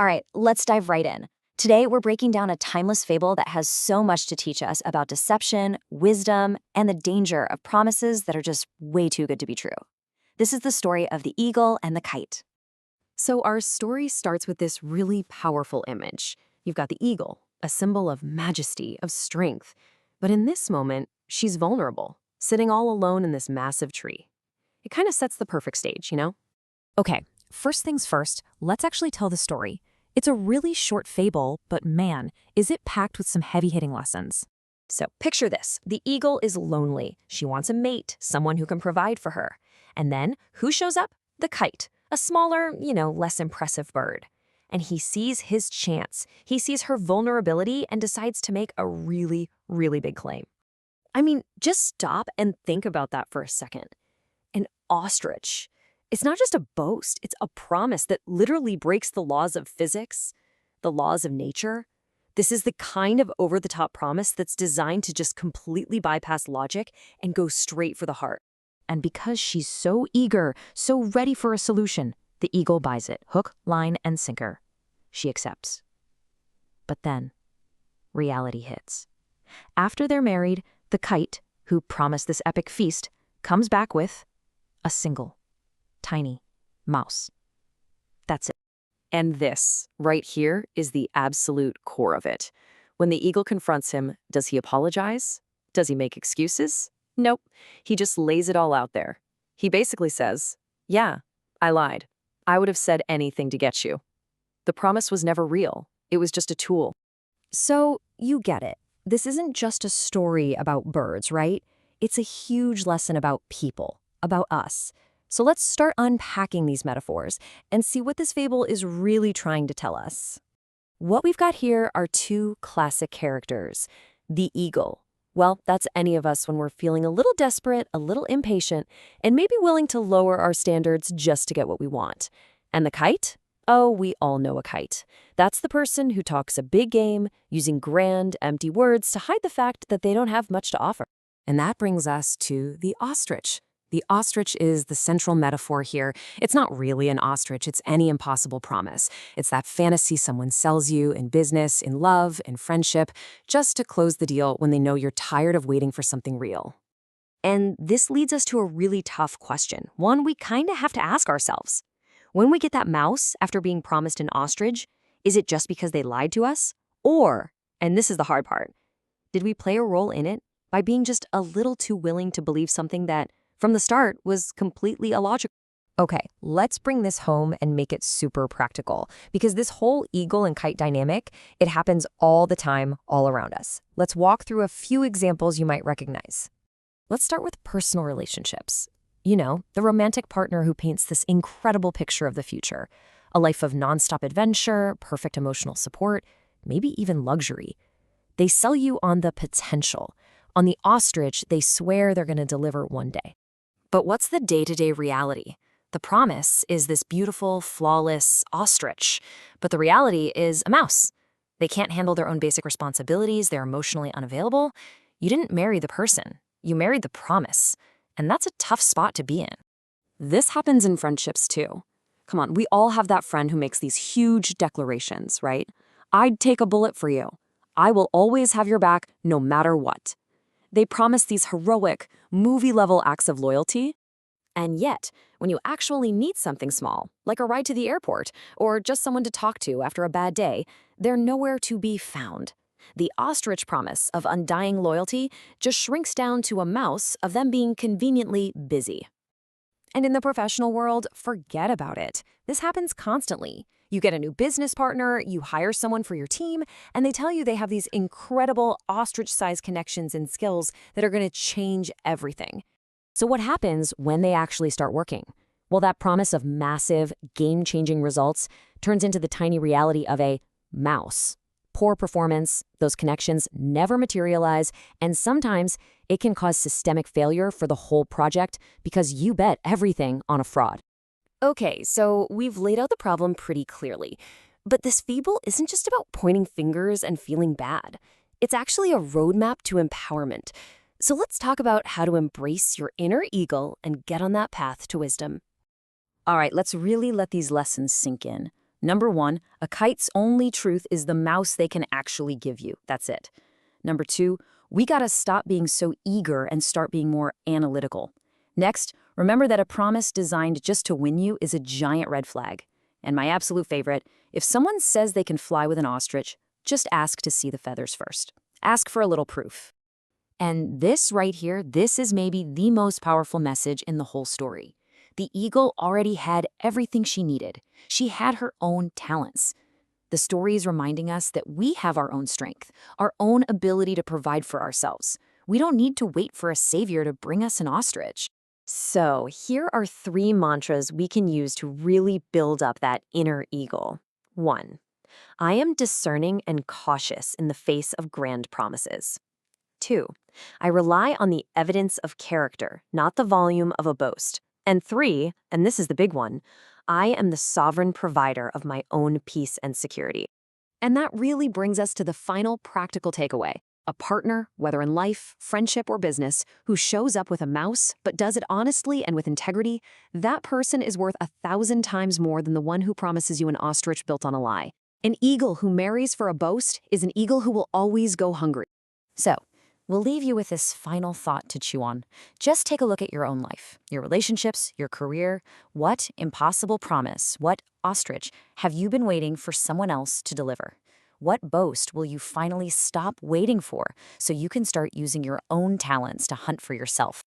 All right, let's dive right in. Today, we're breaking down a timeless fable that has so much to teach us about deception, wisdom, and the danger of promises that are just way too good to be true. This is the story of the eagle and the kite. So our story starts with this really powerful image. You've got the eagle, a symbol of majesty, of strength. But in this moment, she's vulnerable, sitting all alone in this massive tree. It kind of sets the perfect stage, you know? Okay, first things first, let's actually tell the story. It's a really short fable, but man, is it packed with some heavy-hitting lessons. So picture this. The eagle is lonely. She wants a mate, someone who can provide for her. And then, who shows up? The kite, a smaller, less impressive bird. And he sees his chance. He sees her vulnerability and decides to make a really, really big claim. I mean, just stop and think about that for a second. An ostrich. It's not just a boast, it's a promise that literally breaks the laws of physics, the laws of nature. This is the kind of over-the-top promise that's designed to just completely bypass logic and go straight for the heart. And because she's so eager, so ready for a solution, the eagle buys it, hook, line, and sinker. She accepts. But then, reality hits. After they're married, the kite, who promised this epic feast, comes back with a single, tiny mouse. That's it. And this, right here, is the absolute core of it. When the eagle confronts him, does he apologize? Does he make excuses? Nope. He just lays it all out there. He basically says, yeah, I lied. I would have said anything to get you. The promise was never real. It was just a tool. So, you get it. This isn't just a story about birds, right? It's a huge lesson about people, about us. So let's start unpacking these metaphors and see what this fable is really trying to tell us. What we've got here are two classic characters. The eagle. Well, that's any of us when we're feeling a little desperate, a little impatient, and maybe willing to lower our standards just to get what we want. And the kite? Oh, we all know a kite. That's the person who talks a big game, using grand, empty words to hide the fact that they don't have much to offer. And that brings us to the ostrich. The ostrich is the central metaphor here. It's not really an ostrich, it's any impossible promise. It's that fantasy someone sells you in business, in love, in friendship, just to close the deal when they know you're tired of waiting for something real. And this leads us to a really tough question, one we kind of have to ask ourselves. When we get that mouse after being promised an ostrich, is it just because they lied to us? Or, and this is the hard part, did we play a role in it by being just a little too willing to believe something that, from the start, was completely illogical? Okay, let's bring this home and make it super practical, because this whole eagle and kite dynamic, it happens all the time, all around us. Let's walk through a few examples you might recognize. Let's start with personal relationships. You know, the romantic partner who paints this incredible picture of the future. A life of nonstop adventure, perfect emotional support, maybe even luxury. They sell you on the potential. On the ostrich, they swear they're going to deliver one day. But what's the day-to-day reality? The promise is this beautiful, flawless ostrich, but the reality is a mouse. They can't handle their own basic responsibilities, they're emotionally unavailable. You didn't marry the person, you married the promise. And that's a tough spot to be in. This happens in friendships too. Come on, we all have that friend who makes these huge declarations, right? I'd take a bullet for you. I will always have your back no matter what. They promise these heroic, movie-level acts of loyalty. And yet, when you actually need something small, like a ride to the airport or just someone to talk to after a bad day, they're nowhere to be found. The ostrich promise of undying loyalty just shrinks down to a mouse of them being conveniently busy. And in the professional world, forget about it. This happens constantly. You get a new business partner, you hire someone for your team, and they tell you they have these incredible ostrich-sized connections and skills that are going to change everything. So what happens when they actually start working? Well, that promise of massive, game-changing results turns into the tiny reality of a mouse. Poor performance, those connections never materialize, and sometimes it can cause systemic failure for the whole project because you bet everything on a fraud. Okay, so we've laid out the problem pretty clearly, but this fable isn't just about pointing fingers and feeling bad. It's actually a roadmap to empowerment. So let's talk about how to embrace your inner eagle and get on that path to wisdom. All right, let's really let these lessons sink in. Number 1, a kite's only truth is the mouse they can actually give you. That's it. Number 2, we gotta stop being so eager and start being more analytical. Next, remember that a promise designed just to win you is a giant red flag. And my absolute favorite, if someone says they can fly with an ostrich, just ask to see the feathers first. Ask for a little proof. And this right here, this is maybe the most powerful message in the whole story. The eagle already had everything she needed. She had her own talents. The story is reminding us that we have our own strength, our own ability to provide for ourselves. We don't need to wait for a savior to bring us an ostrich. So, here are 3 mantras we can use to really build up that inner eagle. 1. I am discerning and cautious in the face of grand promises. 2. I rely on the evidence of character, not the volume of a boast. And 3, and this is the big one, I am the sovereign provider of my own peace and security. And that really brings us to the final practical takeaway. A partner, whether in life, friendship, or business, who shows up with a mouse but does it honestly and with integrity, that person is worth 1,000 times more than the one who promises you an ostrich built on a lie. An eagle who marries for a boast is an eagle who will always go hungry. So, we'll leave you with this final thought to chew on. Just take a look at your own life, your relationships, your career. What impossible promise, what ostrich have you been waiting for someone else to deliver? What boast will you finally stop waiting for so you can start using your own talents to hunt for yourself?